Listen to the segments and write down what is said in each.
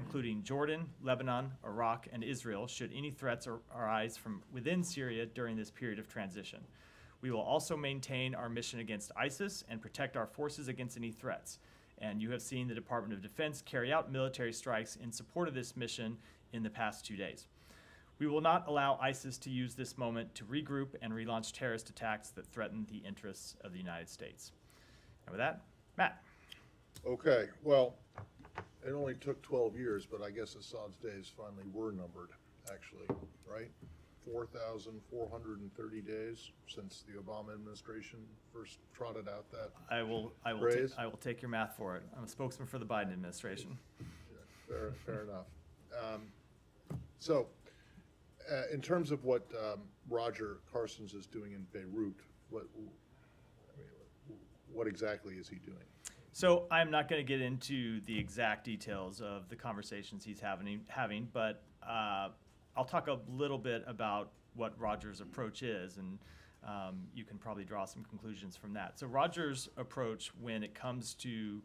including Jordan, Lebanon, Iraq, and Israel, should any threats arise from within Syria during this period of transition. We will also maintain our mission against ISIS and protect our forces against any threats. And you have seen the Department of Defense carry out military strikes in support of this mission in the past 2 days. We will not allow ISIS to use this moment to regroup and relaunch terrorist attacks that threaten the interests of the United States. And with that, Matt. Okay, well, it only took 12 years, but I guess Assad's days finally were numbered, actually, right? 4,430 days since the Obama administration first trotted out that phrase. I will take your math for it. I'm a spokesman for the Biden administration. Yeah, fair enough. So, in terms of what Roger Carsons is doing in Beirut, what exactly is he doing? So I'm not going to get into the exact details of the conversations he's having, but I'll talk a little bit about what Roger's approach is, and you can probably draw some conclusions from that. So Roger's approach when it comes to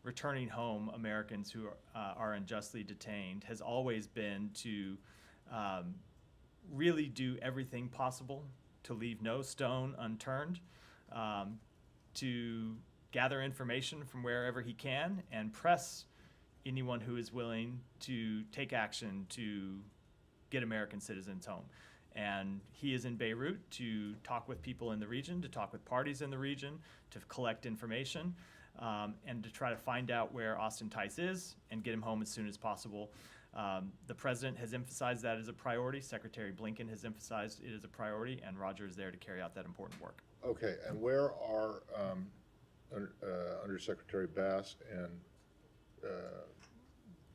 returning home Americans who are unjustly detained has always been to really do everything possible to leave no stone unturned, to gather information from wherever he can and press anyone who is willing to take action to get American citizens home. And he is in Beirut to talk with people in the region, to talk with parties in the region, to collect information, and to try to find out where Austin Tice is and get him home as soon as possible. The president has emphasized that as a priority. Secretary Blinken has emphasized it as a priority, and Roger is there to carry out that important work. Okay, and where are Undersecretary Bass and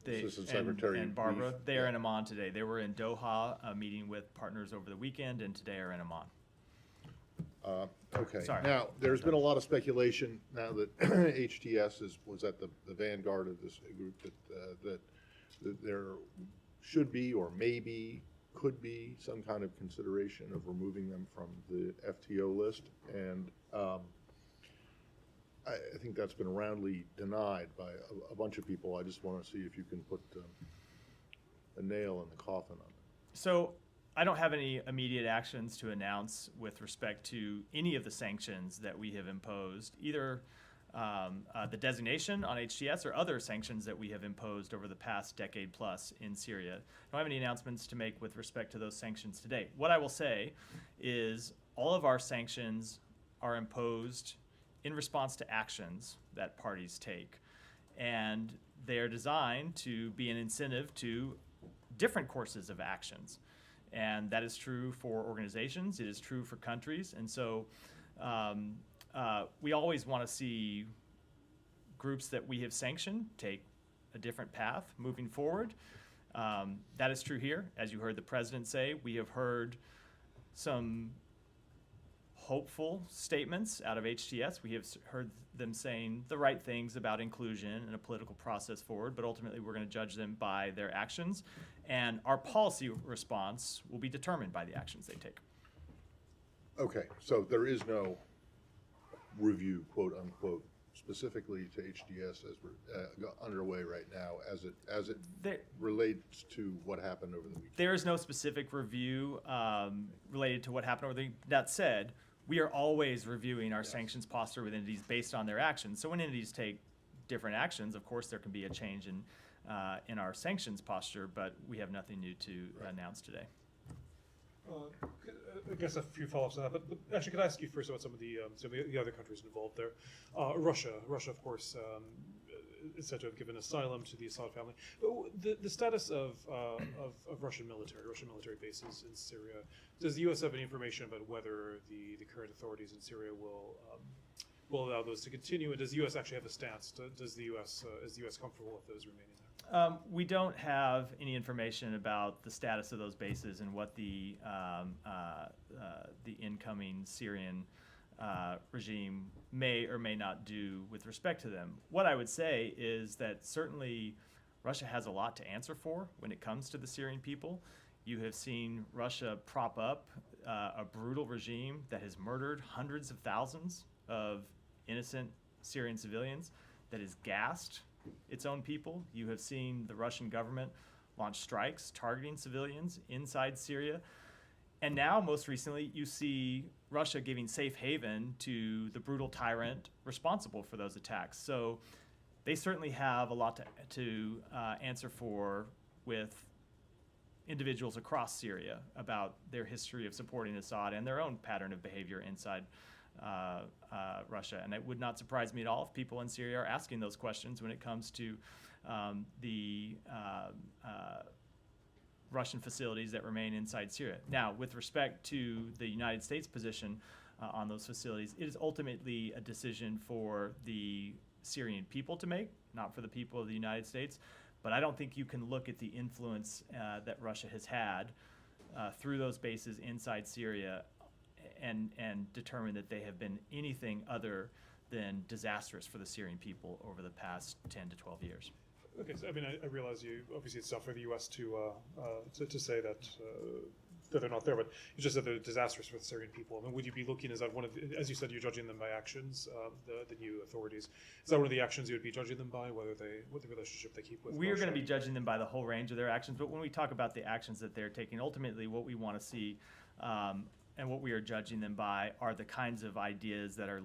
Assistant Secretary and Barbara? They are in Amman today. They were in Doha meeting with partners over the weekend, and today are in Amman. Okay. Sorry. Now, there's been a lot of speculation now that HTS was at the vanguard of this group that there should be or maybe could be some kind of consideration of removing them from the FTO list, and I think that's been roundly denied by a bunch of people. I just want to see if you can put a nail in the coffin on it. So I don't have any immediate actions to announce with respect to any of the sanctions that we have imposed, either the designation on HTS or other sanctions that we have imposed over the past decade plus in Syria. I don't have any announcements to make with respect to those sanctions today. What I will say is all of our sanctions are imposed in response to actions that parties take, and they are designed to be an incentive to different courses of actions. And that is true for organizations, it is true for countries, and so we always want to see groups that we have sanctioned take a different path moving forward. That is true here. As you heard the president say, we have heard some hopeful statements out of HTS. We have heard them saying the right things about inclusion and a political process forward, but ultimately we're going to judge them by their actions, and our policy response will be determined by the actions they take. Okay, so there is no review, quote unquote, specifically to HDS as we're underway right now as it relates to what happened over the weekend? There is no specific review related to what happened over the weekend. That said, we are always reviewing our sanctions posture with entities based on their actions. So when entities take different actions, of course there can be a change in our sanctions posture, but we have nothing new to announce today. I guess a few follow-ups on that, but actually, could I ask you first about some of the other countries involved there? Russia, of course, is said to have given asylum to the Assad family. But the status of Russian military bases in Syria. Does the U.S. have any information about whether the current authorities in Syria will allow those to continue? And does the U.S. actually have a stance? Is the U.S. comfortable with those remaining there? We don't have any information about the status of those bases and what the incoming Syrian regime may or may not do with respect to them. What I would say is that certainly Russia has a lot to answer for when it comes to the Syrian people. You have seen Russia prop up a brutal regime that has murdered hundreds of thousands of innocent Syrian civilians, that has gassed its own people. You have seen the Russian government launch strikes targeting civilians inside Syria. And now, most recently, you see Russia giving safe haven to the brutal tyrant responsible for those attacks. So they certainly have a lot to answer for with individuals across Syria about their history of supporting Assad and their own pattern of behavior inside Russia. And it would not surprise me at all if people in Syria are asking those questions when it comes to the Russian facilities that remain inside Syria. Now, with respect to the United States position on those facilities, it is ultimately a decision for the Syrian people to make, not for the people of the United States. But I don't think you can look at the influence that Russia has had through those bases inside Syria and determine that they have been anything other than disastrous for the Syrian people over the past 10 to 12 years. Okay, so I mean, I realize you obviously it's tough for the U.S. to say that they're not there, but it's just that they're disastrous for the Syrian people. I mean, would you be looking, is that one of the, as you said, you're judging them by actions, the new authorities? Is that one of the actions you would be judging them by, what the relationship they keep with We Russia? are going to be judging them by the whole range of their actions, but when we talk about the actions that they're taking, ultimately what we want to see and what we are judging them by are the kinds of ideas that are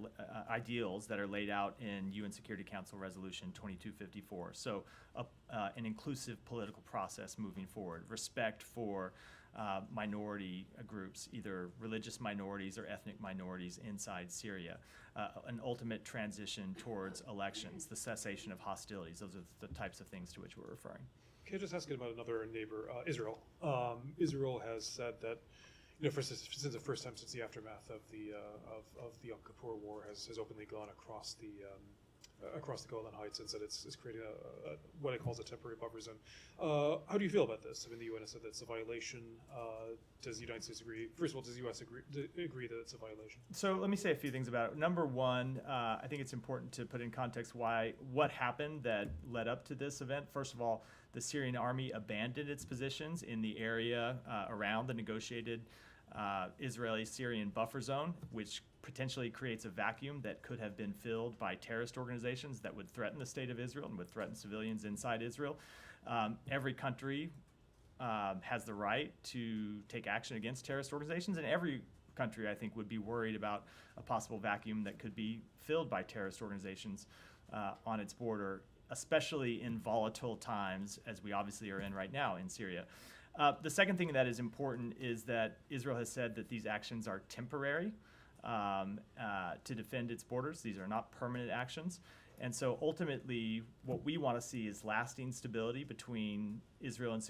ideals that are laid out in UN Security Council Resolution 2254. So an inclusive political process moving forward, respect for minority groups, either religious minorities or ethnic minorities inside Syria, an ultimate transition towards elections, the cessation of hostilities. Those are the types of things to which we're referring. Can I just ask about another neighbor, Israel? Israel has said that, you know, since the first time since the aftermath of the Yom Kippur War has openly gone across the Golan Heights and said it's creating what it calls a temporary buffer zone. How do you feel about this? I mean, the UN has said that's a violation. Does the United States agree? First of all, does the U.S. agree that it's a violation? So let me say a few things about it. Number one, I think it's important to put in context what happened that led up to this event. First of all, the Syrian army abandoned its positions in the area around the negotiated Israeli-Syrian buffer zone, which potentially creates a vacuum that could have been filled by terrorist organizations that would threaten the state of Israel and would threaten civilians inside Israel. Every country has the right to take action against terrorist organizations, and every country, I think, would be worried about a possible vacuum that could be filled by terrorist organizations on its border, especially in volatile times, as we obviously are in right now in Syria. The second thing that is important is that Israel has said that these actions are temporary to defend its borders. These are not permanent actions. And so ultimately, what we want to see is lasting stability between Israel and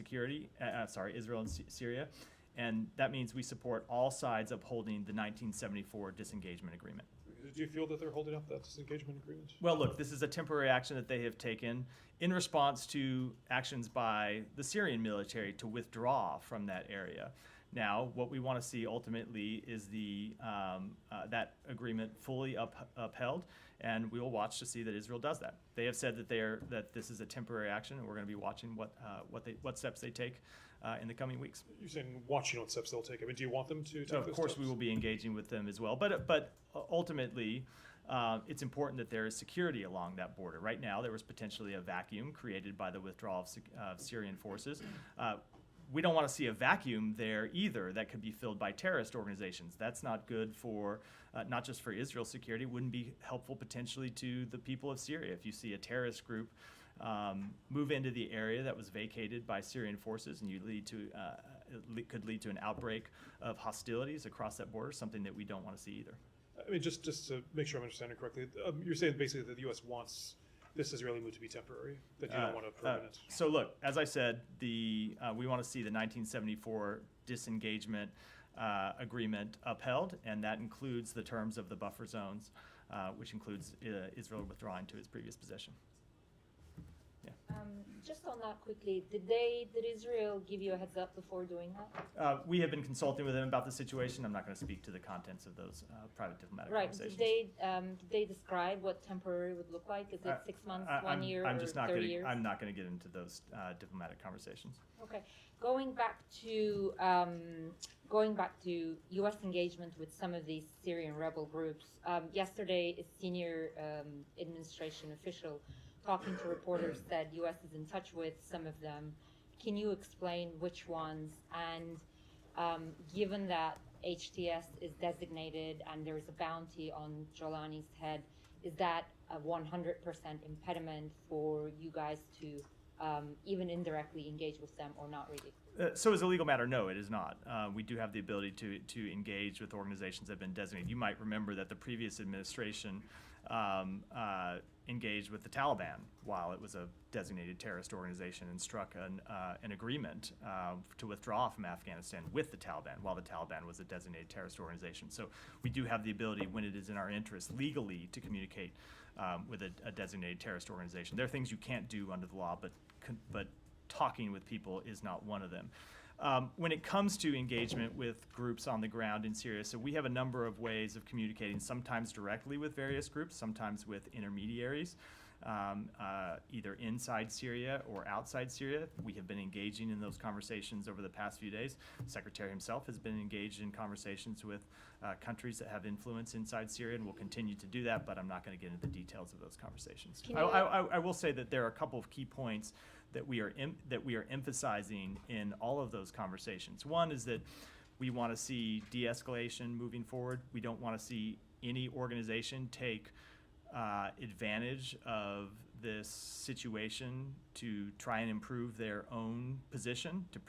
Israel and Syria. And that means we support all sides upholding the 1974 disengagement agreement. Do you feel that they're holding up that disengagement agreement? Well, look, this is a temporary action that they have taken in response to actions by the Syrian military to withdraw from that area. Now, what we want to see ultimately is that agreement fully upheld, and we will watch to see that Israel does that. They have said that this is a temporary action, and we're going to be watching what steps they take in the coming weeks. You're saying watching what steps they'll take. I mean, do you want them to take Of those course, steps? we will be engaging with them as well. But ultimately, it's important that there is security along that border. Right now, there was potentially a vacuum created by the withdrawal of Syrian forces. We don't want to see a vacuum there either that could be filled by terrorist organizations. That's not good for, not just for Israel's security, it wouldn't be helpful potentially to the people of Syria. If you see a terrorist group move into the area that was vacated by Syrian forces and could lead to an outbreak of hostilities across that border, something that we don't want to see either. I mean, just to make sure I'm understanding correctly, you're saying basically that the U.S. wants this Israeli move to be temporary, that you don't want a permanent. So look, as I said, we want to see the 1974 disengagement agreement upheld, and that includes the terms of the buffer zones, which includes Israel withdrawing to its previous position. Just on that quickly, did Israel give you a heads up before doing that? We have been consulting with them about the situation. I'm not going to speak to the contents of those private diplomatic Right. conversations. Did they describe what temporary would look like? Is it 6 months, 1 year, I'm or just not 30 gonna, years? I'm not going to get into those diplomatic conversations. Okay. Going back to U.S. engagement with some of these Syrian rebel groups, yesterday a senior administration official talking to reporters, said U.S. is in touch with some of them. Can you explain which ones? And given that HTS is designated and there's a bounty on Jolani's head, is that a 100% impediment for you guys to even indirectly engage with them, or not really? So as a legal matter, no, it is not. We do have the ability to engage with organizations that have been designated. You might remember that the previous administration engaged with the Taliban while it was a designated terrorist organization and struck an agreement to withdraw from Afghanistan with the Taliban while the Taliban was a designated terrorist organization. So we do have the ability, when it is in our interest legally, to communicate with a designated terrorist organization. There are things you can't do under the law, but talking with people is not one of them. When it comes to engagement with groups on the ground in Syria, so we have a number of ways of communicating, sometimes directly with various groups, sometimes with intermediaries, either inside Syria or outside Syria. We have been engaging in those conversations over the past few days. The Secretary himself has been engaged in conversations with countries that have influence inside Syria, and will continue to do that, but I'm not going to get into the details of those conversations. I will say that there are a couple of key points that we are emphasizing in all of those conversations. One is that we want to see de-escalation moving forward. We don't want to see any organization take advantage of this situation to try and improve their own position, to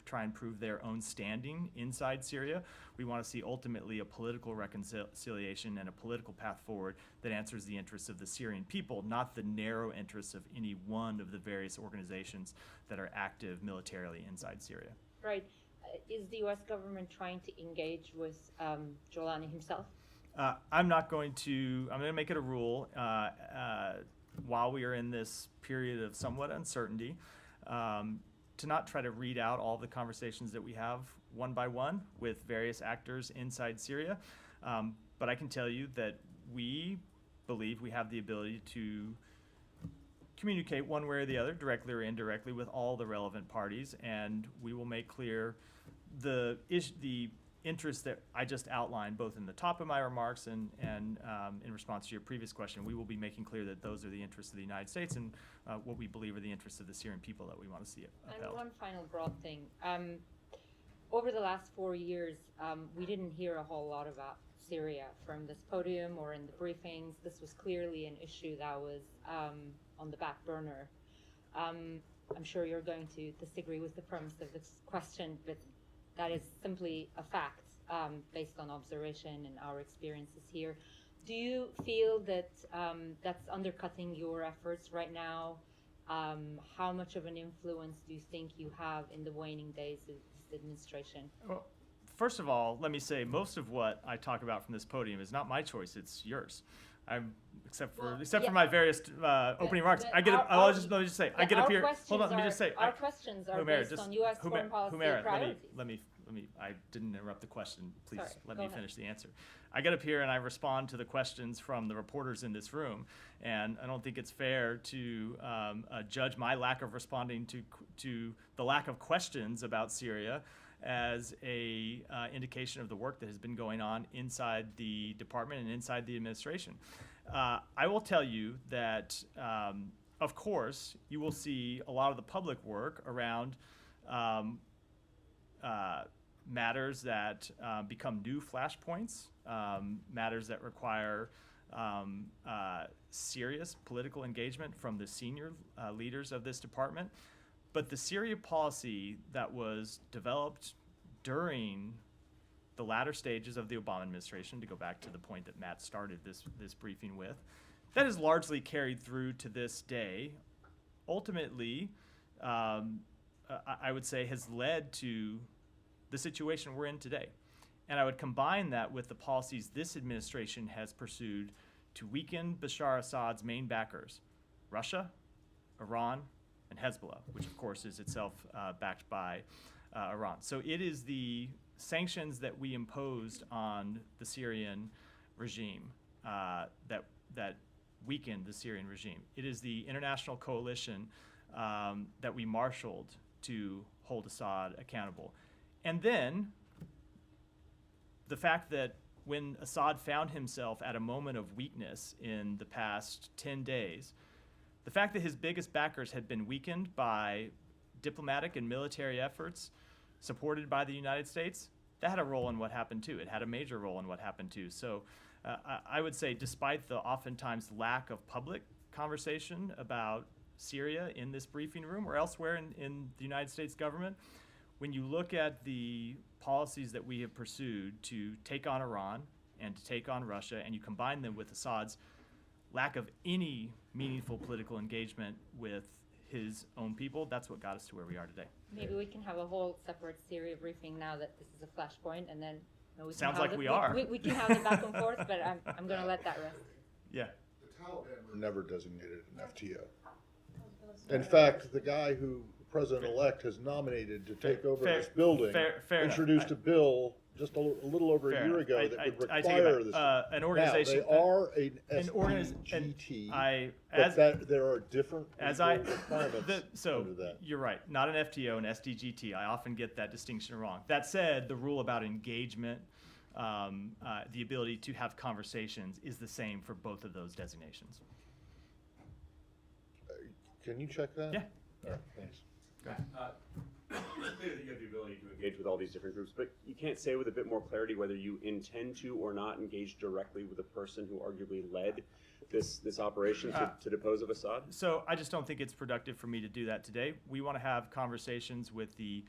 try and prove their own standing inside Syria. We want to see ultimately a political reconciliation and a political path forward that answers the interests of the Syrian people, not the narrow interests of any one of the various organizations that are active militarily inside Syria. Right. Is the U.S. government trying to engage with Jolani himself? I'm going to make it a rule while we are in this period of somewhat uncertainty, to not try to read out all the conversations that we have one by one with various actors inside Syria. But I can tell you that we believe we have the ability to communicate one way or the other, directly or indirectly, with all the relevant parties, and we will make clear the interests that I just outlined, both in the top of my remarks and in response to your previous question. We will be making clear that those are the interests of the United States and what we believe are the interests of the Syrian people that we want to see upheld. And one final broad thing. Over the last 4 years, we didn't hear a whole lot about Syria from this podium or in the briefings. This was clearly an issue that was on the back burner. I'm sure you're going to disagree with the premise of this question, but that is simply a fact based on observation and our experiences here. Do you feel that that's undercutting your efforts right now? How much of an influence do you think you have in the waning days of this administration? Well, first of all, let me say most of what I talk about from this podium is not my choice; it's yours. Except for my various opening remarks. I get up here. Hold on, let me just say. Our questions are based on U.S. foreign policy priorities. Let me. I didn't interrupt the question. Please let me finish the answer. I get up here and I respond to the questions from the reporters in this room, and I don't think it's fair to judge my lack of responding to the lack of questions about Syria as a indication of the work that has been going on inside the department and inside the administration. I will tell you that, of course, you will see a lot of the public work around matters that become new flashpoints, matters that require serious political engagement from the senior leaders of this department. But the Syria policy that was developed during the latter stages of the Obama administration, to go back to the point that Matt started this briefing with, that is largely carried through to this day. Ultimately, I would say has led to the situation we're in today. And I would combine that with the policies this administration has pursued to weaken Bashar Assad's main backers, Russia, Iran, and Hezbollah, which of course is itself backed by Iran. So it is the sanctions that we imposed on the Syrian regime that weakened the Syrian regime. It is the international coalition that we marshaled to hold Assad accountable. And then the fact that when Assad found himself at a moment of weakness in the past 10 days, The fact that his biggest backers had been weakened by diplomatic and military efforts supported by the United States, that had a role in what happened too. It had a major role in what happened too. So I would say, despite the oftentimes lack of public conversation about Syria in this briefing room or elsewhere in the United States government, when you look at the policies that we have pursued to take on Iran and to take on Russia, and you combine them with Assad's lack of any meaningful political engagement with his own people, that's what got us to where we are today. Maybe we can have a whole separate Syria briefing now that this is a flashpoint, and then we can Sounds have like the- we are. We can have the back and forth, but I'm going to let that rest. Yeah. The Taliban were never designated an FTO. In fact, the guy who the president-elect has nominated to take over this building fair introduced a bill just a little over a year ago that would I take it require back. this. An organization. Now, they are an SDGT, as but there are different as legal I requirements so under that. you're right, not an FTO, an SDGT. I often get that distinction wrong. That said, the rule about engagement, the ability to have conversations, is the same for both of those designations. Can you check that? Yeah. All right, thanks. It's clear that you have the ability to engage with all these different groups, but you can't say with a bit more clarity whether you intend to or not engage directly with the person who arguably led this operation to depose of Assad? So I just don't think it's productive for me to do that today. We want to have conversations with the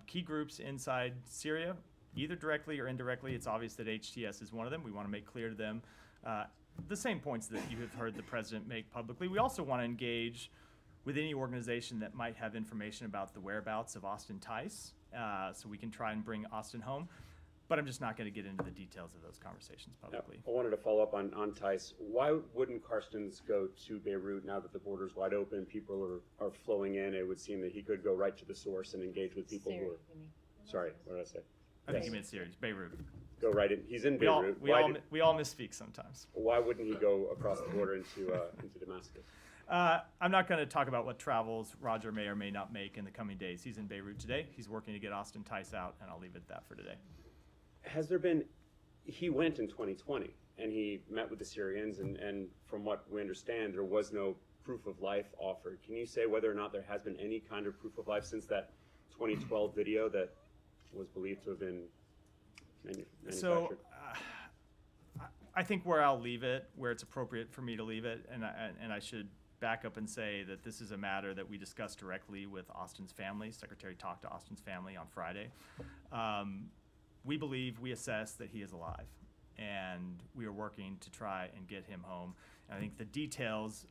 key groups inside Syria, either directly or indirectly. It's obvious that HTS is one of them. We want to make clear to them the same points that you have heard the president make publicly. We also want to engage with any organization that might have information about the whereabouts of Austin Tice, so we can try and bring Austin home. But I'm just not going to get into the details of those conversations publicly. I wanted to follow up on Tice. Why wouldn't Karstens go to Beirut now that the border's wide open, people are flowing in? It would seem that he could go right to the source and engage with people Syria, who are... you mean. Sorry, what did I say? I think he meant Syria, Beirut. Go right in. He's in We all, Beirut. we all misspeak sometimes. Why wouldn't he go across the border into Damascus? I'm not going to talk about what travels Roger may or may not make in the coming days. He's in Beirut today. He's working to get Austin Tice out, and I'll leave it at that for today. Has there been, he went in 2020 and he met with the Syrians and from what we understand, there was no proof of life offered. Can you say whether or not there has been any kind of proof of life since that 2012 video that was believed to have been manufactured? So I think where I'll leave it, where it's appropriate for me to leave it, and I should back up and say that this is a matter that we discussed directly with Austin's family. Secretary talked to Austin's family on Friday. We believe, we assess that he is alive, and we are working to try and get him home. And I think the details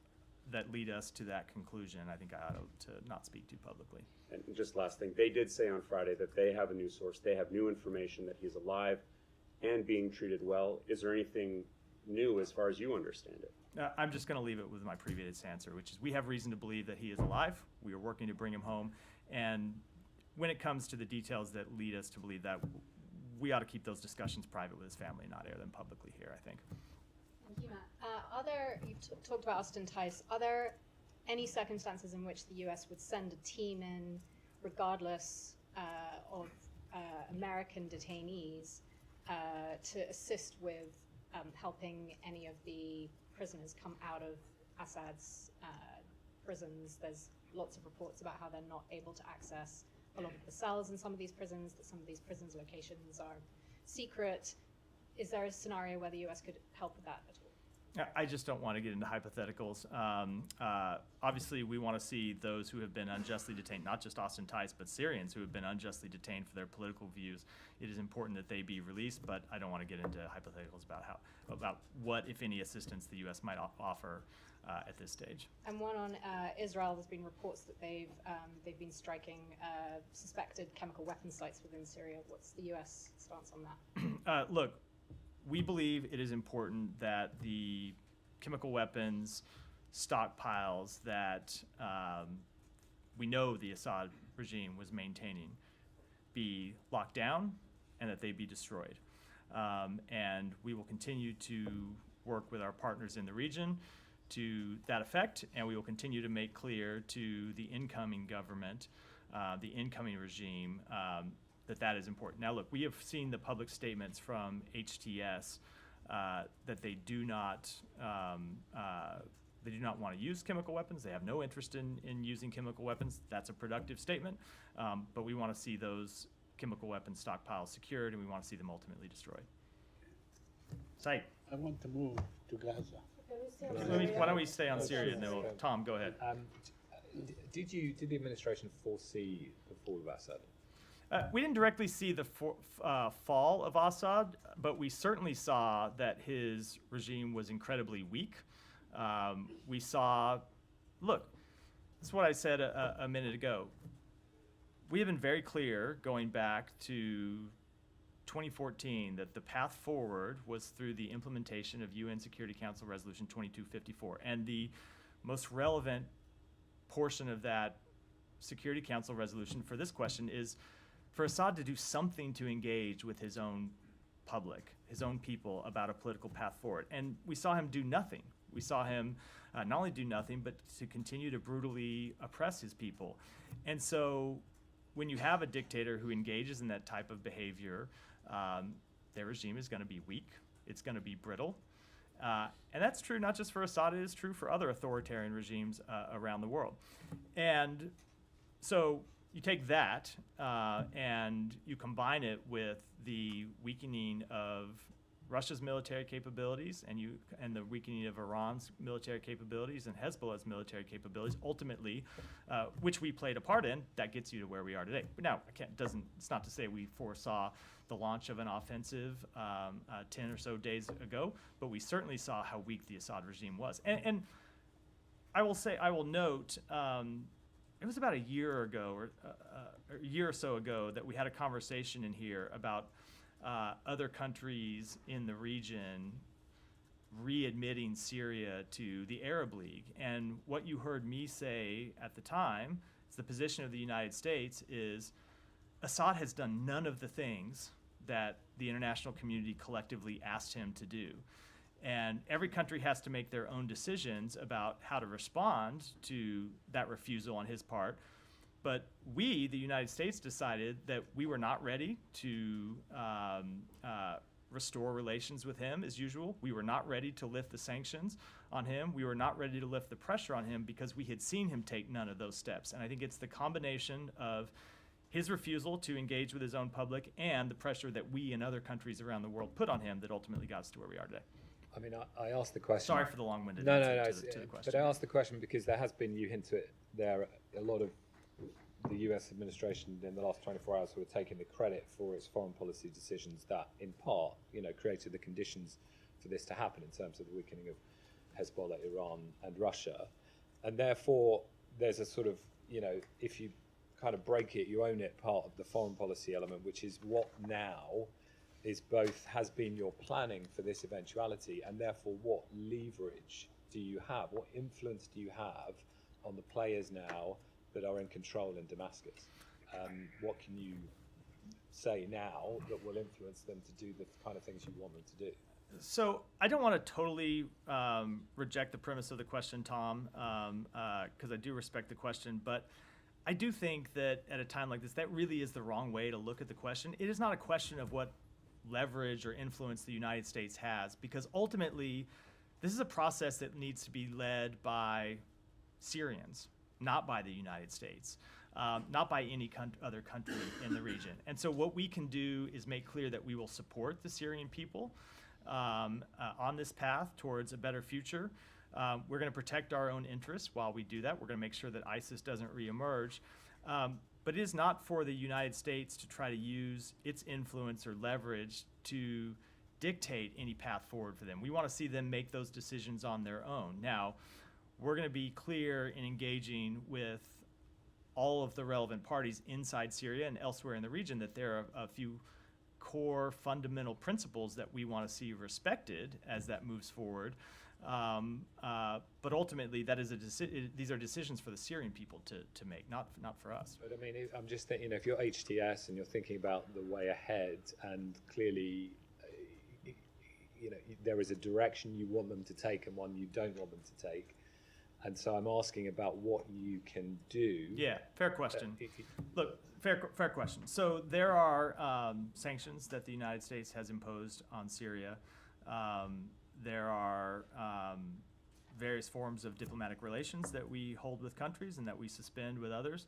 that lead us to that conclusion, I think I ought to not speak to publicly. And just last thing, they did say on Friday that they have a new source. They have new information that he's alive and being treated well. Is there anything new as far as you understand it? I'm just going to leave it with my previous answer, which is we have reason to believe that he is alive. We are working to bring him home. And when it comes to the details that lead us to believe that, we ought to keep those discussions private with his family, not air them publicly here, I think. Thank you, Matt. You've talked about Austin Tice. Are there any circumstances in which the U.S. would send a team in, regardless of American detainees, to assist with helping any of the prisoners come out of Assad's prisons? There's lots of reports about how they're not able to access a lot of the cells in some of these prisons, that some of these prisons' locations are secret. Is there a scenario where the U.S. could help with that at all? I just don't want to get into hypotheticals. Obviously, we want to see those who have been unjustly detained, not just Austin Tice, but Syrians who have been unjustly detained for their political views. It is important that they be released, but I don't want to get into hypotheticals about what, if any, assistance the U.S. might offer at this stage. And one on Israel, there's been reports that they've been striking suspected chemical weapon sites within Syria. What's the U.S. stance on that? Look, we believe it is important that the chemical weapons stockpiles that we know the Assad regime was maintaining be locked down and that they be destroyed. And we will continue to work with our partners in the region to that effect, and we will continue to make clear to the incoming government, the incoming regime, that is important. Now, look, we have seen the public statements from HTS that they do not They do not want to use chemical weapons. They have no interest in using chemical weapons. That's a productive statement. But we want to see those chemical weapons stockpiles secured, and we want to see them ultimately destroyed. Said, I want to move to Gaza. why don't we stay on Syria? And then Tom, go ahead. Did the administration foresee the fall of Assad? We didn't directly see the fall of Assad, but we certainly saw that his regime was incredibly weak. We saw, look, this is what I said a minute ago. We have been very clear going back to 2014 that the path forward was through the implementation of UN Security Council Resolution 2254. And the most relevant portion of that Security Council resolution for this question is for Assad to do something to engage with his own public, his own people, about a political path forward. And we saw him do nothing. We saw him not only do nothing, but to continue to brutally oppress his people. And so when you have a dictator who engages in that type of behavior, their regime is going to be weak. It's going to be brittle. And that's true not just for Assad, it is true for other authoritarian regimes around the world. And so you take that and you combine it with the weakening of Russia's military capabilities and the weakening of Iran's military capabilities and Hezbollah's military capabilities, ultimately, which we played a part in, that gets you to where we are today. But now, it's not to say we foresaw the launch of an offensive 10 or so days ago, but we certainly saw how weak the Assad regime was. And I will note, it was about a year ago or a year or so ago that we had a conversation in here about other countries in the region readmitting Syria to the Arab League. And what you heard me say at the time is the position of the United States is Assad has done none of the things that the international community collectively asked him to do. And every country has to make their own decisions about how to respond to that refusal on his part. But we, the United States, decided that we were not ready to restore relations with him as usual. We were not ready to lift the sanctions on him. We were not ready to lift the pressure on him because we had seen him take none of those steps. And I think it's the combination of his refusal to engage with his own public and the pressure that we and other countries around the world put on him that ultimately got us to where we are today. I mean, I asked the question. Sorry for the long-winded No, answer to the question. but I asked the question because there has been, you hint to it there, a lot of the U.S. administration in the last 24 hours who are taking the credit for its foreign policy decisions that, in part, created the conditions for this to happen in terms of the weakening of Hezbollah, Iran, and Russia. And therefore, there's a sort of, if you kind of break it, you own it, part of the foreign policy element, which is what now is both has been your planning for this eventuality, and therefore what leverage do you have, what influence do you have on the players now that are in control in Damascus? What can you say now that will influence them to do the kind of things you want them to do? So I don't want to totally reject the premise of the question, Tom, because I do respect the question, but I do think that at a time like this, that really is the wrong way to look at the question. It is not a question of what leverage or influence the United States has, because ultimately, this is a process that needs to be led by Syrians, not by the United States, not by any other country in the region. And so what we can do is make clear that we will support the Syrian people on this path towards a better future. We're going to protect our own interests while we do that. We're going to make sure that ISIS doesn't reemerge. But it is not for the United States to try to use its influence or leverage to dictate any path forward for them. We want to see them make those decisions on their own. Now, we're going to be clear in engaging with all of the relevant parties inside Syria and elsewhere in the region that there are a few core fundamental principles that we want to see respected as that moves forward. But ultimately, that is these are decisions for the Syrian people to make, not for us. But I mean, I'm just thinking, if you're HTS and you're thinking about the way ahead, and clearly, there is a direction you want them to take and one you don't want them to take. And so I'm asking about what you can do. Yeah, fair question. Look, fair question. So there are sanctions that the United States has imposed on Syria. There are various forms of diplomatic relations that we hold with countries and that we suspend with others.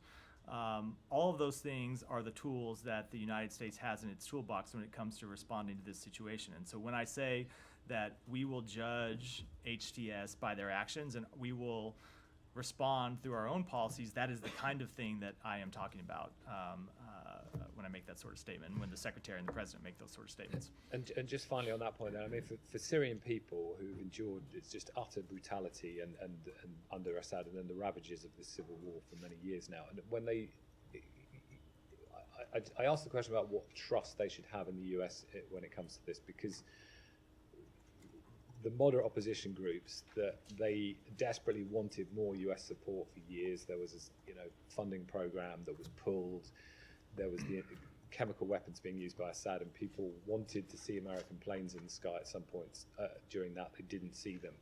All of those things are the tools that the United States has in its toolbox when it comes to responding to this situation. And so when I say that we will judge HTS by their actions and we will respond through our own policies, that is the kind of thing that I am talking about when I make that sort of statement, when the Secretary and the President make those sort of statements. And just finally on that point, then, I mean, for Syrian people who've endured it's just utter brutality and under Assad and then the ravages of this civil war for many years now, and when they, I asked the question about what trust they should have in the US when it comes to this, because the moderate opposition groups, that they desperately wanted more US support for years. There was this, funding program that was pulled. There was the chemical weapons being used by Assad, and people wanted to see American planes in the sky at some point during that. They didn't see them.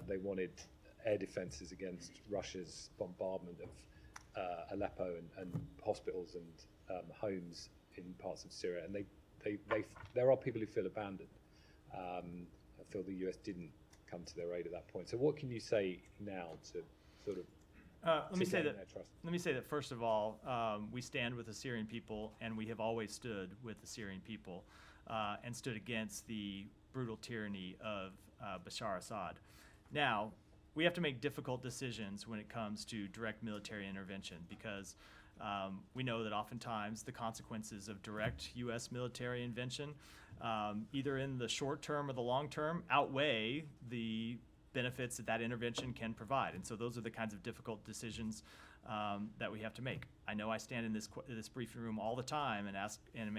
They wanted air defenses against Russia's bombardment of Aleppo and hospitals and homes in parts of Syria. And there are people who feel abandoned. I feel the US didn't come to their aid at that point. So what can you say now to sort of Let me say gain their trust? that first of all, we stand with the Syrian people, and we have always stood with the Syrian people and stood against the brutal tyranny of Bashar Assad. Now, we have to make difficult decisions when it comes to direct military intervention, because we know that oftentimes the consequences of direct U.S. military intervention, either in the short term or the long term, outweigh the benefits that intervention can provide. And so those are the kinds of difficult decisions that we have to make. I know I stand in this briefing room all the time and am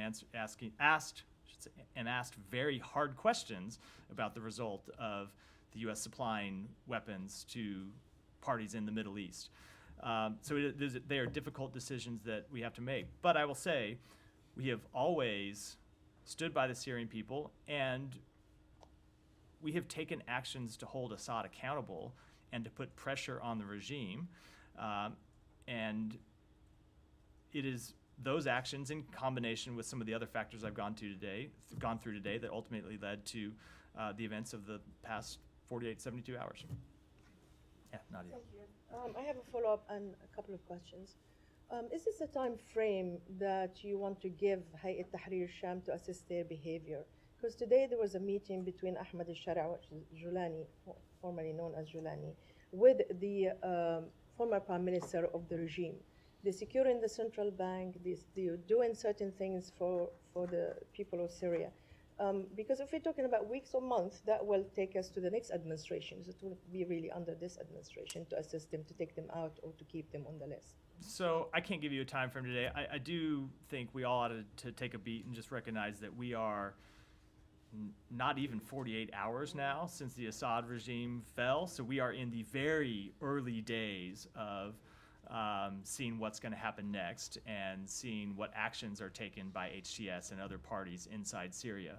asked very hard questions about the result of the U.S. supplying weapons to parties in the Middle East. So they are difficult decisions that we have to make. But I will say, we have always stood by the Syrian people, and we have taken actions to hold Assad accountable and to put pressure on the regime. And it is those actions in combination with some of the other factors I've gone through today that ultimately led to the events of the past 48, 72 hours. Yeah, Nadia. Thank you. I have a follow-up and a couple of questions. Is this a time frame that you want to give Hayat Tahrir Sham to assess their behavior? Because today there was a meeting between Ahmed al-Shara, which is Julani, formerly known as Julani, with the former prime minister of the regime. They're securing the central bank, they're doing certain things for the people of Syria. Because if we're talking about weeks or months, that will take us to the next administration. So it will be really under this administration to assist them, to take them out, or to keep them on the list. So I can't give you a time frame today. I do think we all ought to take a beat and just recognize that we are not even 48 hours now since the Assad regime fell. So we are in the very early days of seeing what's going to happen next and seeing what actions are taken by HTS and other parties inside Syria.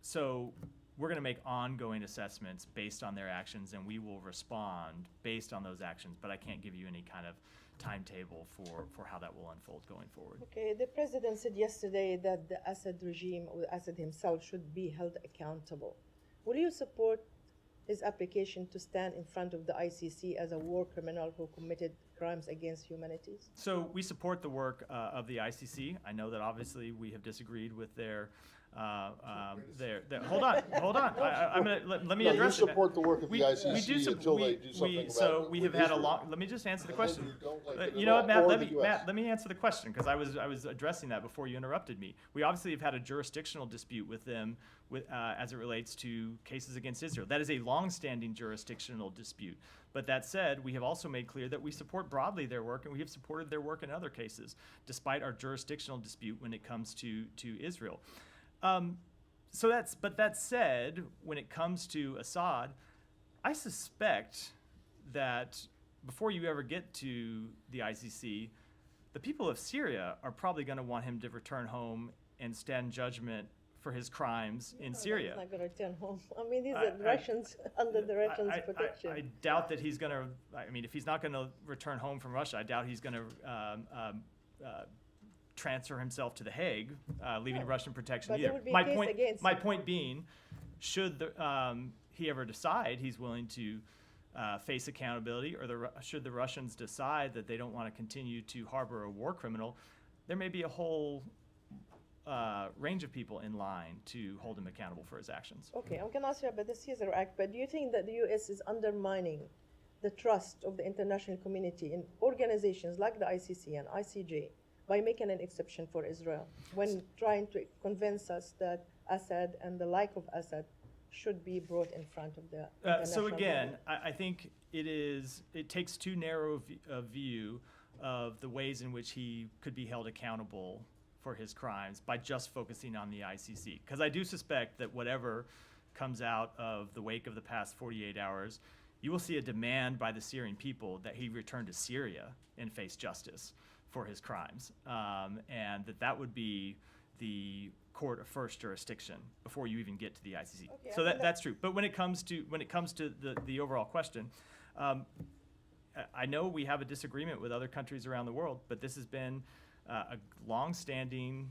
So we're going to make ongoing assessments based on their actions, and we will respond based on those actions, but I can't give you any kind of timetable for how that will unfold going forward. Okay, the president said yesterday that the Assad regime, or Assad himself, should be held accountable. Will you support his application to stand in front of the ICC as a war criminal who committed crimes against humanity? So we support the work of the ICC. I know that obviously we have disagreed with their hold on. I'm gonna let me address it. You support the work of the ICC until they do something about it. So we have had a long. Let me just answer the question. You know what, Matt? Let me answer the question, because I was addressing that before you interrupted me. We obviously have had a jurisdictional dispute with them, as it relates to cases against Israel. That is a long-standing jurisdictional dispute. But that said, we have also made clear that we support broadly their work, and we have supported their work in other cases, despite our jurisdictional dispute when it comes to Israel. But that said, when it comes to Assad, I suspect that before you ever get to the ICC, the people of Syria are probably going to want him to return home and stand judgment for his crimes in Syria. He's not going to return home. I mean, these are Russians under the Russians' protection. I doubt that he's going to. I mean, if he's not going to return home from Russia, I doubt he's going to transfer himself to The Hague, leaving Russian protection But either. there would be a case against My him. point being, should he ever decide he's willing to face accountability, or should the Russians decide that they don't want to continue to harbor a war criminal, there may be a whole range of people in line to hold him accountable for his actions. Okay, I'm going to ask you about the Caesar Act, but do you think that the U.S. is undermining the trust of the international community in organizations like the ICC and ICJ by making an exception for Israel when trying to convince us that Assad and the like of Assad should be brought in front of the So international again, body? I think it takes too narrow a view of the ways in which he could be held accountable for his crimes by just focusing on the ICC. Because I do suspect that whatever comes out of the wake of the past 48 hours, you will see a demand by the Syrian people that he return to Syria and face justice for his crimes, and that would be the court of first jurisdiction before you even get to the ICC. Okay, So I think that's true. But when it comes to the overall question, I know we have a disagreement with other countries around the world, but this has been a long-standing,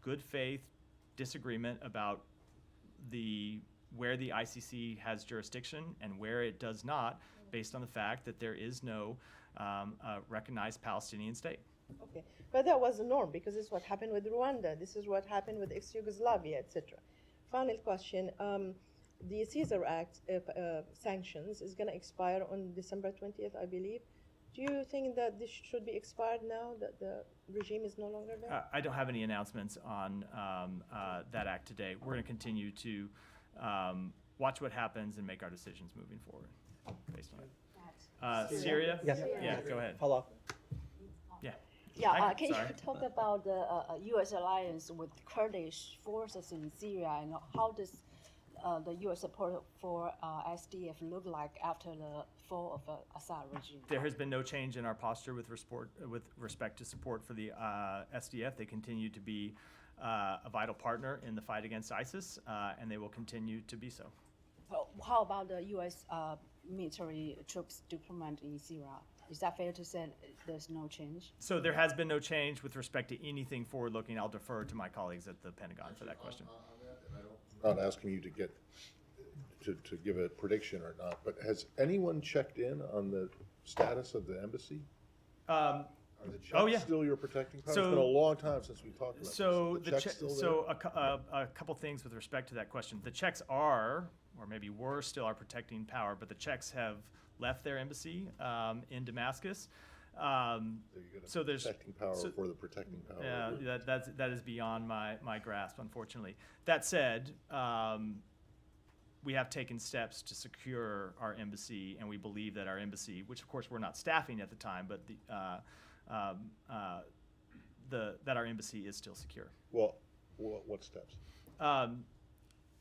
good faith disagreement about where the ICC has jurisdiction and where it does not, based on the fact that there is no recognized Palestinian state. Okay, but that was the norm because this is what happened with Rwanda. This is what happened with ex-Yugoslavia, etc. Final question: the Caesar Act sanctions is going to expire on December 20th, I believe. Do you think that this should be expired now that the regime is no longer there? I don't have any announcements on that act today. We're going to continue to watch what happens and make our decisions moving forward based on it. Syria? Yes. Yeah, go ahead. Follow up. Yeah. Yeah, Hi, can sorry. you talk about the U.S. alliance with Kurdish forces in Syria, and how does the U.S. support for SDF look like after the fall of Assad regime? There has been no change in our posture with respect to support for the SDF. They continue to be a vital partner in the fight against ISIS, and they will continue to be so. How about the U.S. Military troops deployment in Syria? Is that fair to say there's no change? So there has been no change with respect to anything forward-looking. I'll defer to my colleagues at the Pentagon for that question. I'm not asking you to get to give a prediction or not, but has anyone checked in on the status of the embassy? Are the checks Oh, yeah. still your protecting power? So- it's been a long time since we talked about So this. The checks still there? a couple things with respect to that question. The Czechs are, or maybe were still our protecting power, but the Czechs have left their embassy in Damascus. There you go, so there's- protecting power so- for the protecting power. Yeah, that is beyond my grasp, unfortunately. That said, we have taken steps to secure our embassy, and we believe that our embassy, which of course we're not staffing at the time, but that our embassy is still secure. Well, what steps?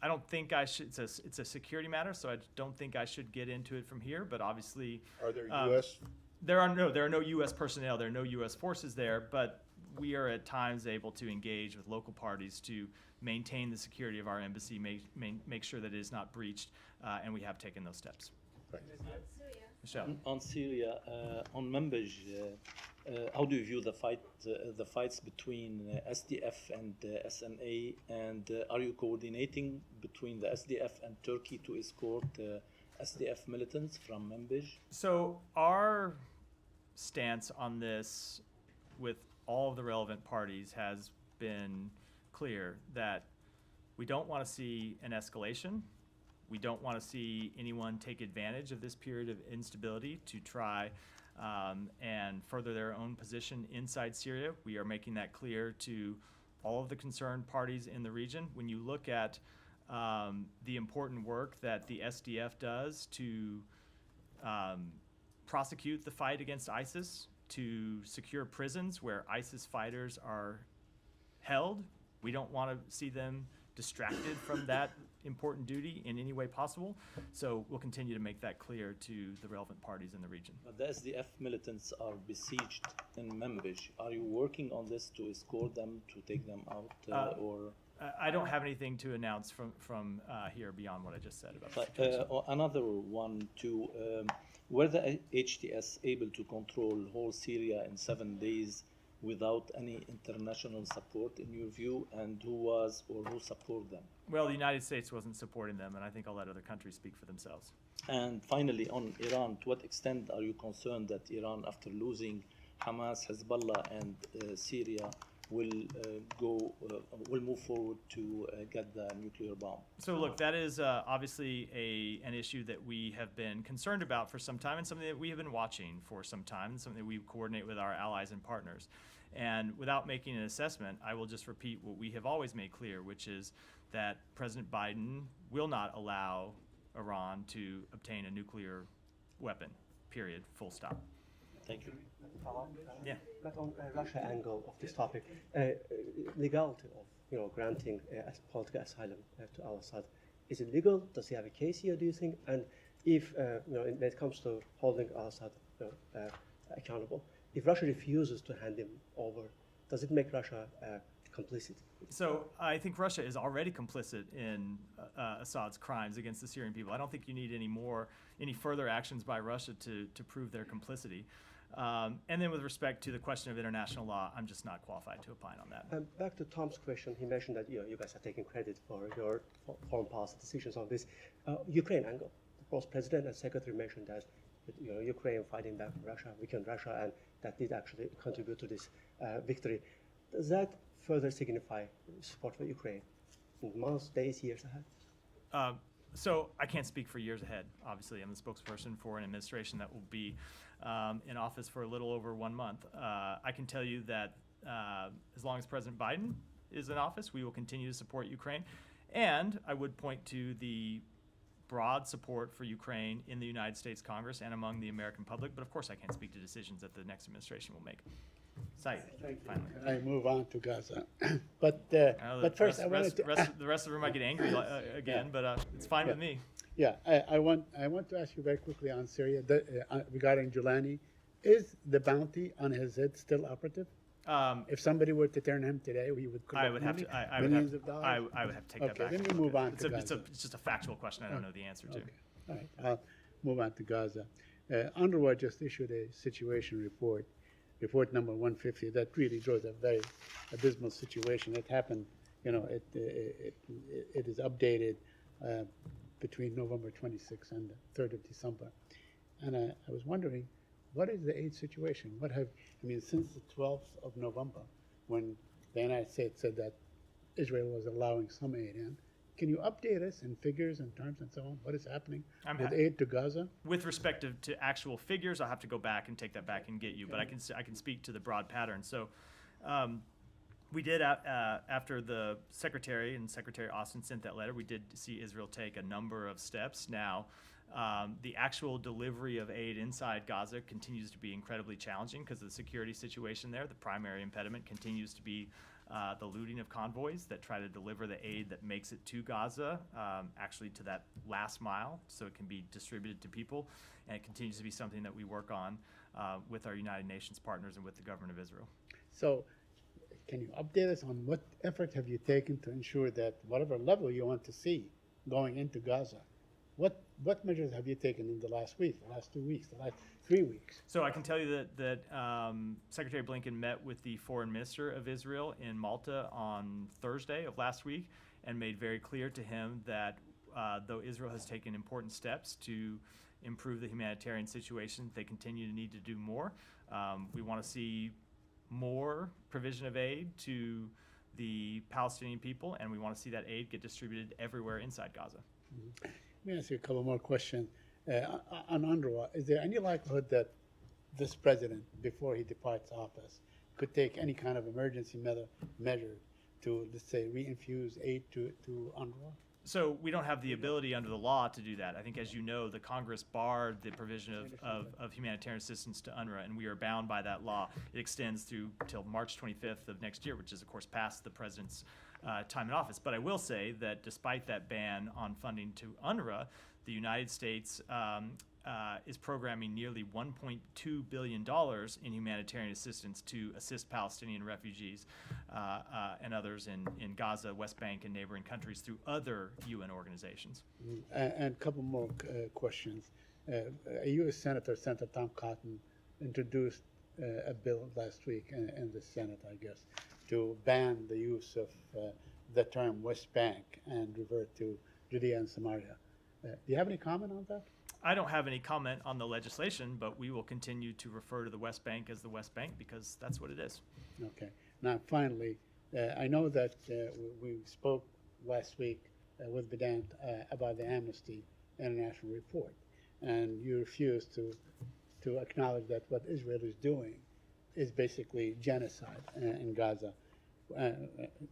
I don't think I should. It's a security matter, so I don't think I should get into it from here. But obviously, Are there U.S. there are no U.S. personnel. There are no U.S. forces there. But we are at times able to engage with local parties to maintain the security of our embassy, make sure that it is not breached, and we have taken those steps. Thanks. Michelle. On Syria, on Manbij, how do you view the fights between SDF and SNA, and are you coordinating between the SDF and Turkey to escort SDF militants from Manbij? So our stance on this with all of the relevant parties has been clear that we don't want to see an escalation. We don't want to see anyone take advantage of this period of instability to try and further their own position inside Syria. We are making that clear to all of the concerned parties in the region. When you look at the important work that the SDF does to prosecute the fight against ISIS, to secure prisons where ISIS fighters are held, we don't want to see them distracted from that important duty in any way possible. So we'll continue to make that clear to the relevant parties in the region. But the SDF militants are besieged in Manbij. Are you working on this to escort them, to take them out, or? I don't have anything to announce from here beyond what I just said about the But situation. another one too. Were the HTS able to control whole Syria in 7 days without any international support in your view, and who was or who supported them? Well, the United States wasn't supporting them, and I think I'll let other countries speak for themselves. And finally, on Iran, to what extent are you concerned that Iran, after losing Hamas, Hezbollah, and Syria, will move forward to get the nuclear bomb? So look, that is obviously an issue that we have been concerned about for some time, and something that we have been watching for some time, and something that we coordinate with our allies and partners. And without making an assessment, I will just repeat what we have always made clear, which is that President Biden will not allow Iran to obtain a nuclear weapon, period, full stop. Thank you. Yeah. But on Russia angle of this topic, legality of granting political asylum to al-Assad, is it legal? Does he have a case here, do you think? And if when it comes to holding al-Assad accountable, if Russia refuses to hand him over, does it make Russia complicit? So I think Russia is already complicit in Assad's crimes against the Syrian people. I don't think you need any further actions by Russia to prove their complicity. And then with respect to the question of international law, I'm just not qualified to opine on that. Back to Tom's question, he mentioned that you guys are taking credit for your foreign policy decisions on this. Ukraine angle, both President and Secretary mentioned that Ukraine fighting back from Russia, weakened Russia, and that did actually contribute to this victory. Does that further signify support for Ukraine in months, days, years ahead? So I can't speak for years ahead. Obviously, I'm the spokesperson for an administration that will be in office for a little over 1 month. I can tell you that as long as President Biden is in office, we will continue to support Ukraine. And I would point to the broad support for Ukraine in the United States Congress and among the American public. But of course, I can't speak to decisions that the next administration will make. Saeed, finally. I move on to Gaza. But first, the rest of them might get angry again, but it's fine with me. Yeah, I want to ask you very quickly on Syria regarding Giuliani. Is the bounty on his head still operative? If somebody were to turn him today, we would collect millions of dollars. I would have to take that back. Okay, then we move on to Gaza. It's just a factual question. I don't know the answer to. Okay. All right, I'll move on to Gaza. UNRWA just issued a situation report number 150, that really draws a very abysmal situation. It happened, it is updated between November 26th and the 3rd of December. And I was wondering, what is the aid situation? Since the 12th of November, when the United States said that Israel was allowing some aid in, can you update us in figures and terms and so on? What is happening with aid to Gaza? With respect to actual figures, I'll have to go back and take that back and get you. But I can speak to the broad pattern. So we did, after the Secretary and Secretary Austin sent that letter, we did see Israel take a number of steps. Now, the actual delivery of aid inside Gaza continues to be incredibly challenging because of the security situation there. The primary impediment continues to be the looting of convoys that try to deliver the aid that makes it to Gaza, actually to that last mile, so it can be distributed to people. And it continues to be something that we work on with our United Nations partners and with the government of Israel. So can you update us on what effort have you taken to ensure that whatever level you want to see going into Gaza, what measures have you taken in the last week, the last 2 weeks, the last 3 weeks? So I can tell you that Secretary Blinken met with the foreign minister of Israel in Malta on Thursday of last week and made very clear to him that though Israel has taken important steps to improve the humanitarian situation, they continue to need to do more. We want to see more provision of aid to the Palestinian people, and we want to see that aid get distributed everywhere inside Gaza. Mm-hmm. Let me ask you a couple more questions. On UNRWA, is there any likelihood that this president, before he departs office, could take any kind of emergency measure to, let's say, reinfuse aid to UNRWA? So we don't have the ability under the law to do that. I think, as you know, the Congress barred the provision of humanitarian assistance to UNRWA, and we are bound by that law. It extends through till March 25th of next year, which is, of course, past the president's time in office. But I will say that despite that ban on funding to UNRWA, the United States is programming nearly $1.2 billion in humanitarian assistance to assist Palestinian refugees and others in Gaza, West Bank, and neighboring countries through other UN organizations. And a couple more questions. A U.S. Senator, Senator Tom Cotton, introduced a bill last week in the Senate, I guess, to ban the use of the term West Bank and revert to Judea and Samaria. Do you have any comment on that? I don't have any comment on the legislation, but we will continue to refer to the West Bank as the West Bank because that's what it is. Okay. Now, finally, I know that we spoke last week with Bedant about the Amnesty International report, and you refused to acknowledge that what Israel is doing is basically genocide in Gaza.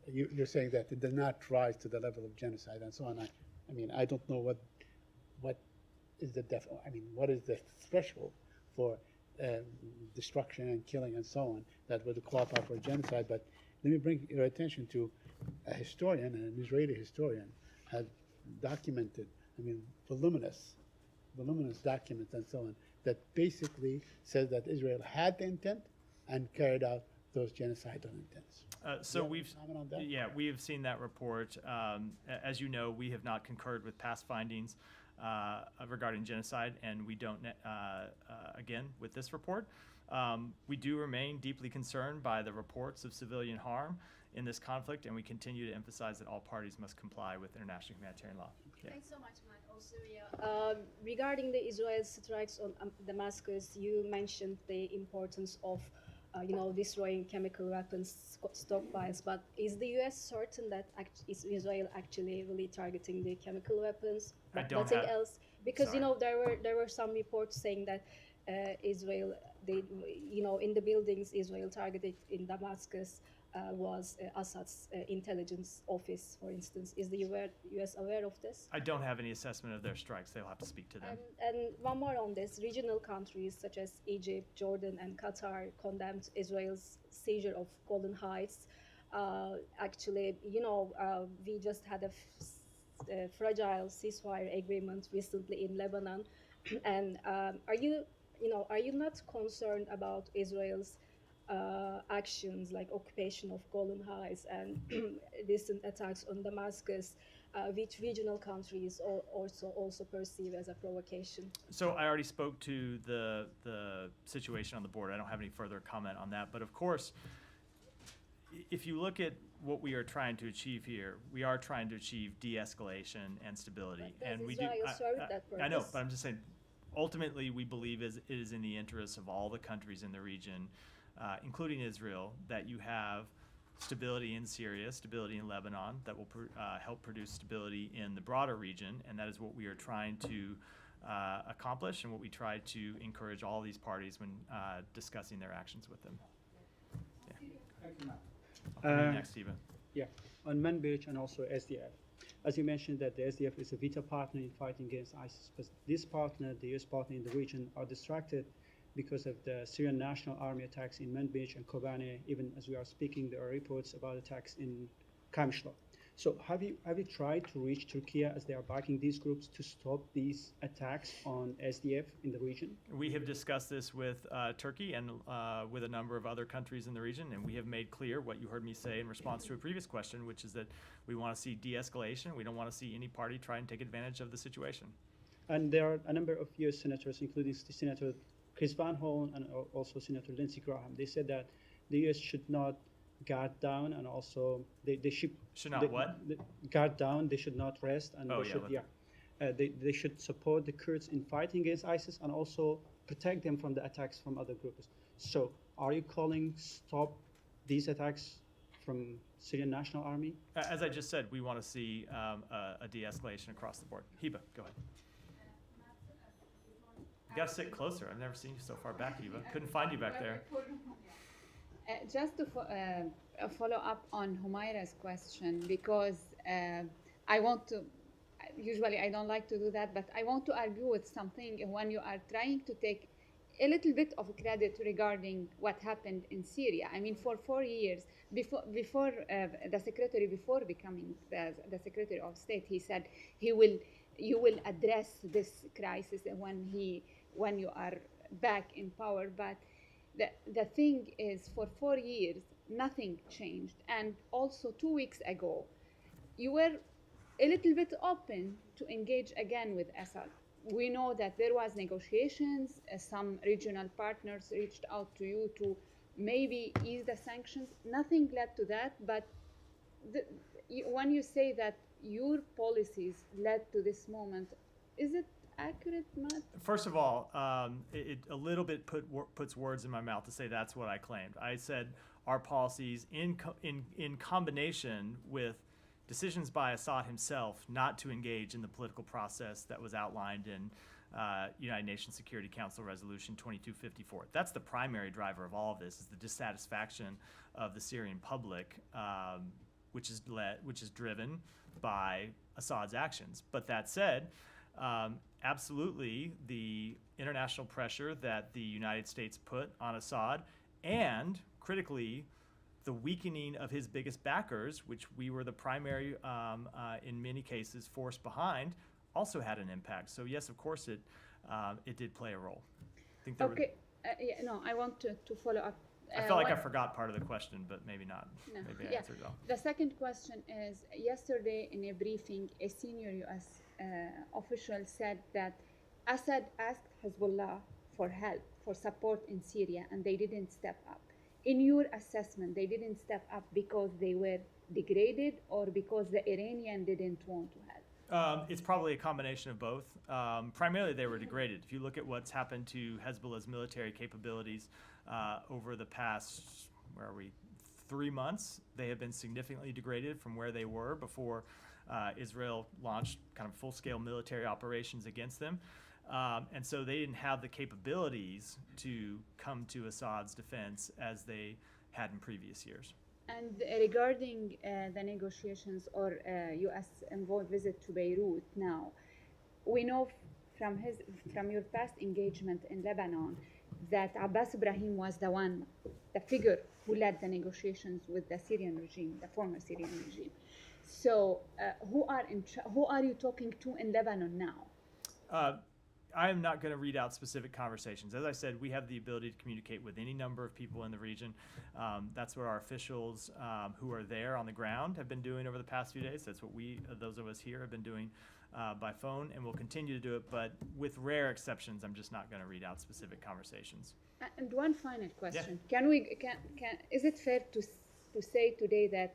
You're saying that it did not rise to the level of genocide and so on. I mean, I don't know what is the what is the threshold for destruction and killing and so on that would qualify for genocide. But let me bring your attention to a historian, an Israeli historian, has documented, voluminous documents and so on, that basically says that Israel had the intent and carried out those genocidal intents. So Yeah, we've, comment on that? yeah, we have seen that report. As you know, we have not concurred with past findings regarding genocide, and we don't, again, with this report. We do remain deeply concerned by the reports of civilian harm in this conflict, and we continue to emphasize that all parties must comply with international humanitarian law. Yeah. Thanks so much, Matt. Also, regarding the Israel strikes on Damascus, you mentioned the importance of, destroying chemical weapons stockpiles. But is the U.S. certain that is Israel actually really targeting the chemical weapons, but nothing else? Because there were some reports saying that Israel, in the buildings Israel targeted in Damascus was Assad's intelligence office, for instance. Is the U.S. aware of this? I don't have any assessment of their strikes. They'll have to speak to them. And one more on this. Regional countries such as Egypt, Jordan, and Qatar condemned Israel's seizure of Golan Heights. Actually, we just had a fragile ceasefire agreement recently in Lebanon. And are you not concerned about Israel's actions like occupation of Golan Heights and recent attacks on Damascus, which regional countries also perceive as a provocation? So I already spoke to the situation on the board. I don't have any further comment on that. But of course, if you look at what we are trying to achieve here, we are trying to achieve de-escalation and stability. And we do. I know, but I'm just saying. Ultimately, we believe it is in the interests of all the countries in the region, including Israel, that you have stability in Syria, stability in Lebanon, that will help produce stability in the broader region, and that is what we are trying to accomplish and what we try to encourage all these parties when discussing their actions with them. Yeah. Thank you, Matt. I'll come in next, Eva. Yeah, on Manbij and also SDF. As you mentioned, that the SDF is a vital partner in fighting against ISIS, but this partner, the U.S. partner in the region, are distracted because of the Syrian National Army attacks in Manbij and Kobane. Even as we are speaking, there are reports about attacks in Kamishla. So have you tried to reach Turkey as they are backing these groups to stop these attacks on SDF in the region? We have discussed this with Turkey and with a number of other countries in the region, and we have made clear what you heard me say in response to a previous question, which is that we want to see de-escalation. We don't want to see any party try and take advantage of the situation. And there are a number of U.S. senators, including Senator Chris Van Hollen and also Senator Lindsey Graham. They said that the U.S. should not guard down, and also they should not guard down. They should not rest, and they should support the Kurds in fighting against ISIS and also protect them from the attacks from other groups. So, are you calling stop these attacks from Syrian National Army? As I just said, we want to see a de-escalation across the board. Hiba, go ahead. You gotta sit closer. I've never seen you so far back, Hiba. Couldn't find you back there. Just to follow up on Humaira's question, because I want to, usually I don't like to do that, but I want to argue with something when you are trying to take a little bit of credit regarding what happened in Syria. I mean, for 4 years, before the secretary, before becoming the Secretary of State, he said you will address this crisis when you are back in power. But the thing is, for 4 years, nothing changed. And also 2 weeks ago, you were a little bit open to engage again with Assad. we know that there was negotiations. Some regional partners reached out to you to maybe ease the sanctions. Nothing led to that, but when you say that your policies led to this moment, is it accurate, Matt? First of all, it a little bit puts words in my mouth to say that's what I claimed. I said our policies in combination with decisions by Assad himself not to engage in the political process that was outlined in United Nations Security Council Resolution 2254. That's the primary driver of all of this, is the dissatisfaction of the Syrian public, which is driven by Assad's actions. But that said, absolutely the international pressure that the United States put on Assad, and critically the weakening of his biggest backers, which we were the primary, in many cases, force behind, also had an impact. So yes, of course it did play a role. I think there Okay, no, I want to follow up. I felt like I forgot part of the question, but maybe not. No. Maybe I answered it all. The second question is, yesterday in a briefing, a senior U.S. Official said that Assad asked Hezbollah for help, for support in Syria, and they didn't step up. In your assessment, they didn't step up because they were degraded or because the Iranian didn't want to help? It's probably a combination of both. Primarily, they were degraded. If you look at what's happened to Hezbollah's military capabilities over the past, 3 months, they have been significantly degraded from where they were before Israel launched kind of full-scale military operations against them. And so they didn't have the capabilities to come to Assad's defense as they had in previous years. And regarding the negotiations or U.S. envoy visit to Beirut now, we know from your past engagement in Lebanon that Abbas Ibrahim was the figure who led the negotiations with the Syrian regime, the former Syrian regime. So who are you talking to in Lebanon now? I am not going to read out specific conversations. As I said, we have the ability to communicate with any number of people in the region. That's what our officials who are there on the ground have been doing over the past few days. That's what those of us here, have been doing by phone, and we'll continue to do it. But with rare exceptions, I'm just not going to read out specific conversations. And one final question: Yeah. Is it fair to say today that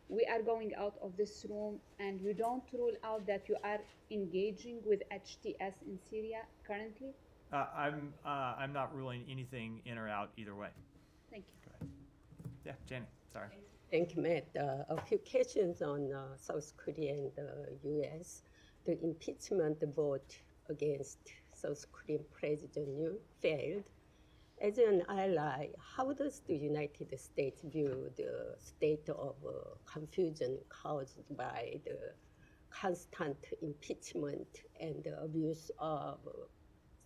we are going out of this room and you don't rule out that you are engaging with HTS in Syria currently? I'm not ruling anything in or out either way. Thank you. Go ahead. Yeah, Janie, sorry. Thank you, Matt. A few questions on South Korea and the U.S. The impeachment vote against South Korean President Yoon failed. As an ally, how does the United States view the state of confusion caused by the constant impeachment and the abuse of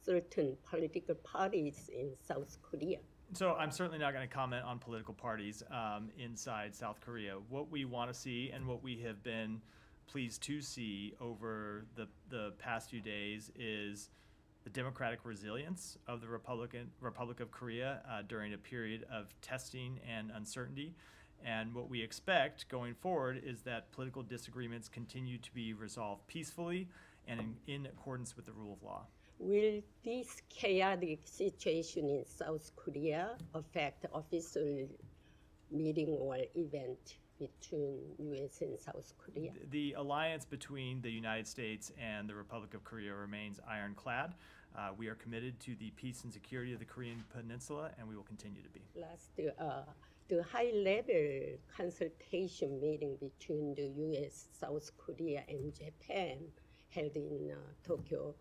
certain political parties in South Korea? So I'm certainly not going to comment on political parties inside South Korea. What we want to see, and what we have been pleased to see over the past few days, is the democratic resilience of the Republic of Korea during a period of testing and uncertainty. And what we expect going forward is that political disagreements continue to be resolved peacefully and in accordance with the rule of law. Will this chaotic situation in South Korea affect official meeting or event between U.S. and South Korea? The alliance between the United States and the Republic of Korea remains ironclad. We are committed to the peace and security of the Korean Peninsula, and we will continue to be. Last, the high-level consultation meeting between the U.S., South Korea, and Japan held in Tokyo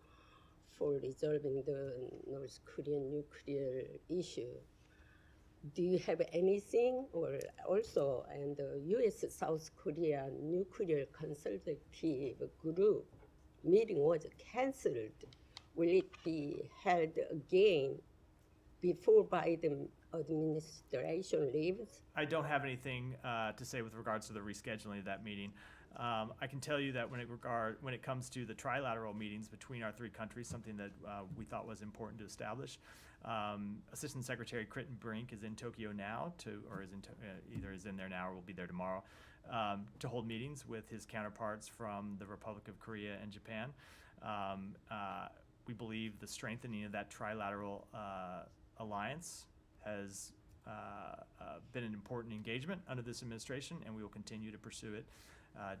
for resolving the North Korean nuclear issue. Do you have anything, or also, and the U.S. South Korea nuclear consultative group meeting was canceled? Will it be held again before Biden administration leaves? I don't have anything to say with regards to the rescheduling of that meeting. I can tell you that when it comes to the trilateral meetings between our three countries, something that we thought was important to establish, Assistant Secretary Critton Brink is in Tokyo now, either is in there now or will be there tomorrow, to hold meetings with his counterparts from the Republic of Korea and Japan. we believe the strengthening of that trilateral alliance has been an important engagement under this administration, and we will continue to pursue it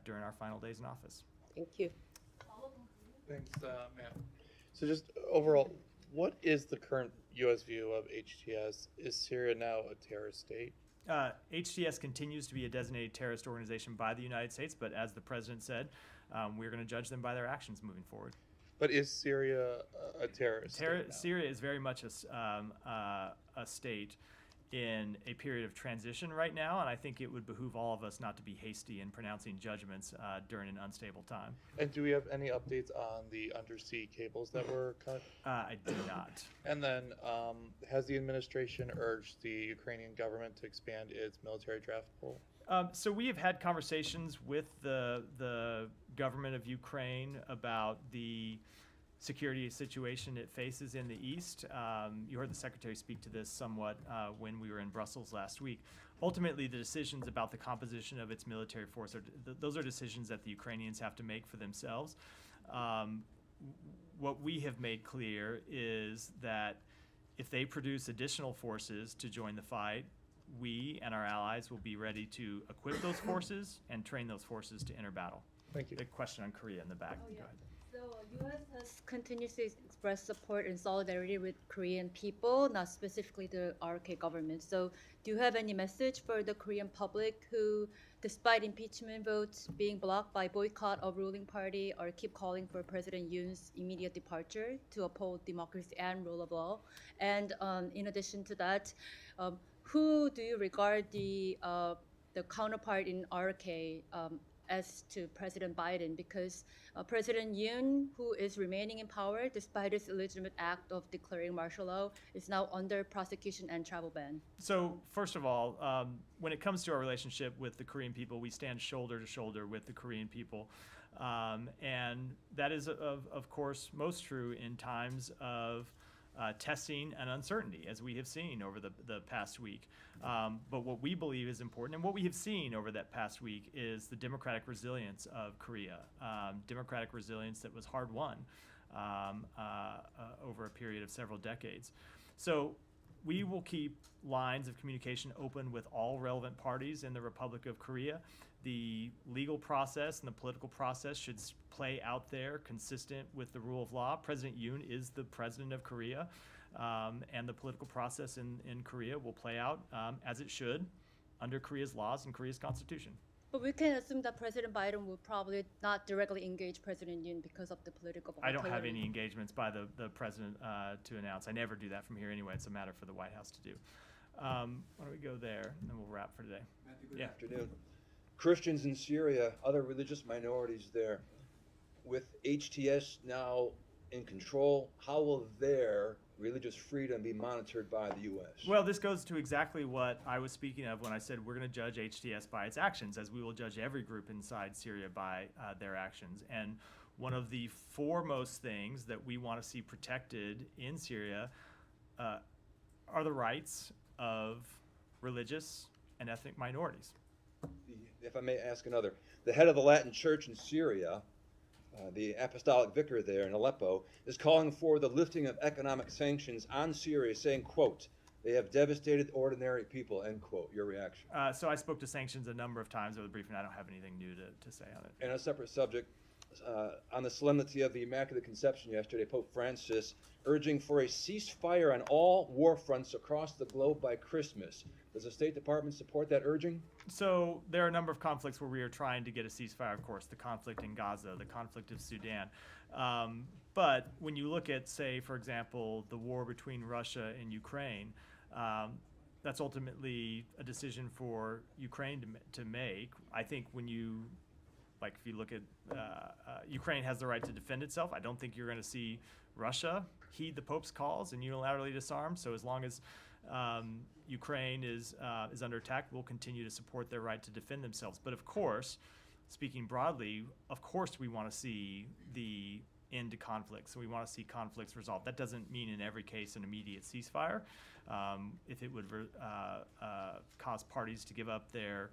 during our final days in office. Thank you. Thanks, Matt. So just overall, what is the current U.S. view of HTS? Is Syria now a terrorist state? HTS continues to be a designated terrorist organization by the United States, but as the president said, we're going to judge them by their actions moving forward. But is Syria a terrorist state now? Syria is very much a state in a period of transition right now, and I think it would behoove all of us not to be hasty in pronouncing judgments during an unstable time. And do we have any updates on the undersea cables that were cut? I do not. And then has the administration urged the Ukrainian government to expand its military draft pool? So we have had conversations with the government of Ukraine about the security situation it faces in the east. You heard the secretary speak to this somewhat when we were in Brussels last week. Ultimately, the decisions about the composition of its military force, those are decisions that the Ukrainians have to make for themselves. What we have made clear is that if they produce additional forces to join the fight, we and our allies will be ready to equip those forces and train those forces to enter battle. Thank you. The question on Korea in the back. Oh, yeah. Go ahead. So U.S. has continuously expressed support and solidarity with Korean people, not specifically the RK government. So do you have any message for the Korean public who, despite impeachment votes being blocked by boycott of ruling party, are keep calling for President Yoon's immediate departure to uphold democracy and rule of law? And in addition to that, who do you regard the counterpart in RK as to President Biden? Because President Yoon, who is remaining in power despite his illegitimate act of declaring martial law, is now under prosecution and travel ban. So first of all, when it comes to our relationship with the Korean people, we stand shoulder to shoulder with the Korean people. And that is, of course, most true in times of testing and uncertainty, as we have seen over the past week. But what we believe is important, and what we have seen over that past week, is the democratic resilience of Korea. Democratic resilience that was hard won over a period of several decades. So we will keep lines of communication open with all relevant parties in the Republic of Korea. The legal process and the political process should play out there consistent with the rule of law. President Yoon is the president of Korea, and the political process in Korea will play out as it should under Korea's laws and Korea's constitution. But we can assume that President Biden will probably not directly engage President Yoon because of the political volatility. I don't have any engagements by the president to announce. I never do that from here anyway. It's a matter for the White House to do. Why don't we go there, and then we'll wrap for today. Matthew, good afternoon. Christians in Syria, other religious minorities there, with HTS now in control, how will their religious freedom be monitored by the U.S.? Well, this goes to exactly what I was speaking of when I said we're going to judge HTS by its actions, as we will judge every group inside Syria by their actions. And one of the foremost things that we want to see protected in Syria are the rights of religious and ethnic minorities. If I may ask another, the head of the Latin Church in Syria, the apostolic vicar there in Aleppo, is calling for the lifting of economic sanctions on Syria, saying, quote, they have devastated ordinary people, end quote. Your reaction? So I spoke to sanctions a number of times over the briefing. I don't have anything new to say on it. And a separate subject, on the solemnity of the Immaculate Conception yesterday, Pope Francis urging for a ceasefire on all war fronts across the globe by Christmas. Does the State Department support that urging? So there are a number of conflicts where we are trying to get a ceasefire, of course, the conflict in Gaza, the conflict of Sudan. But when you look at, say, for example, the war between Russia and Ukraine, that's ultimately a decision for Ukraine to make. I think when you, like if you look at, Ukraine has the right to defend itself. I don't think you're going to see Russia heed the Pope's calls and unilaterally disarm. So as long as Ukraine is under attack, we'll continue to support their right to defend themselves. But of course, speaking broadly, of course we want to see the end to conflict. So we want to see conflicts resolved. That doesn't mean in every case an immediate ceasefire. If it would cause parties to give up their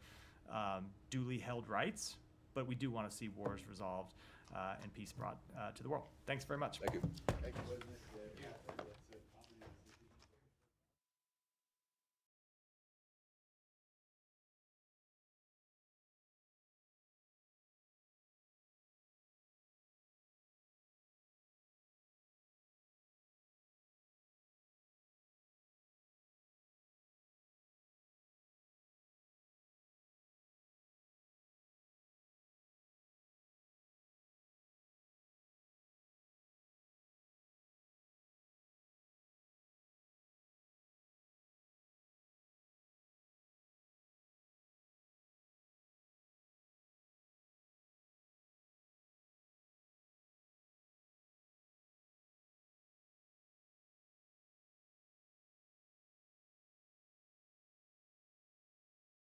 duly held rights, but we do want to see wars resolved. and peace brought to the world. Thanks very much. Thank you. Thank you.